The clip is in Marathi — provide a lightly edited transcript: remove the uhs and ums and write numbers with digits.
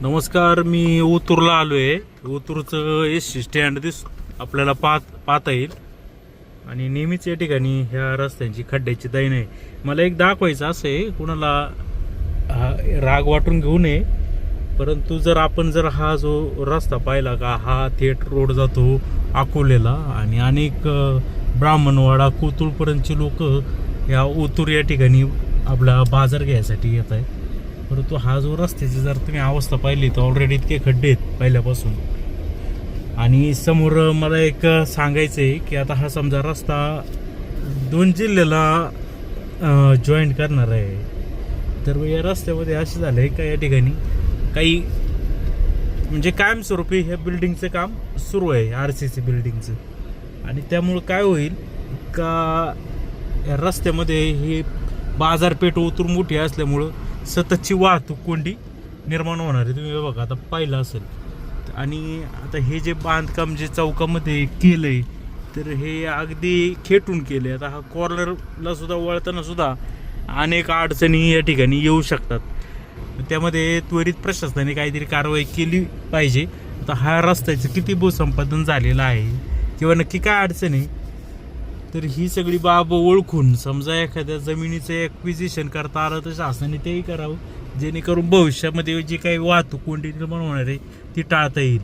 नमस्कार, मी ओतूरला आलो आहे. ओतूरचं एस स्टँड आपल्याला पाहता येईल आणि नेहमीच या ठिकाणी ह्या रस्त्यांची खड्ड्याची दैन आहे. मला एक दाखवायचं असं आहे, कुणाला राग वाटून घेऊ नये, परंतु जर हा जो रस्ता पाहिला का, हा थेट रोड जातो अकोलेला आणि अनेक ब्राह्मणवाडा कोतुळपर्यंतचे लोक ह्या ओतूर या ठिकाणी आपला बाजार घ्यायसाठी येत आहे. परंतु हा जो रस्त्याची जर तुम्ही अवस्था पाहिली तर ऑलरेडी इतके खड्डे आहेत पहिल्यापासून. आणि समोर मला एक सांगायचं आहे की आता हा समजा रस्ता 2 जिल्ह्याला जॉईंट करणार आहे, तर या रस्त्यामध्ये असं झालं आहे का या ठिकाणी काही म्हणजे कायमस्वरूपी ह्या बिल्डिंगचं काम सुरू आहे, RCC बिल्डिंगचं. आणि त्यामुळं काय होईल का या रस्त्यामध्ये हे बाजारपेठ ओतूर मोठी असल्यामुळं सततची वाहतूक कोंडी निर्माण होणार आहे. तुम्ही बघा आता पाहिलं असेल. आणि आता हे जे बांधकाम जे चौकामध्ये केलं आहे, तर हे अगदी खेटून केले. आता हा कॉर्नरला सुद्धा वळताना सुद्धा अनेक अडचणी या ठिकाणी येऊ शकतात. त्यामध्ये त्वरित प्रशासनाने काहीतरी कारवाई केली पाहिजे. आता हा रस्त्याचं किती भूसंपादन झालेलं आहे किंवा नक्की काय अडचण आहे, तर ही सगळी बाब ओळखून समजा एखाद्या जमिनीचं ॲक्विजिशन करता आलं तर शासनाने तेही करावं, जेणेकरून भविष्यामध्ये जी काही वाहतूक कोंडी निर्माण होणार आहे ती टाळता येईल.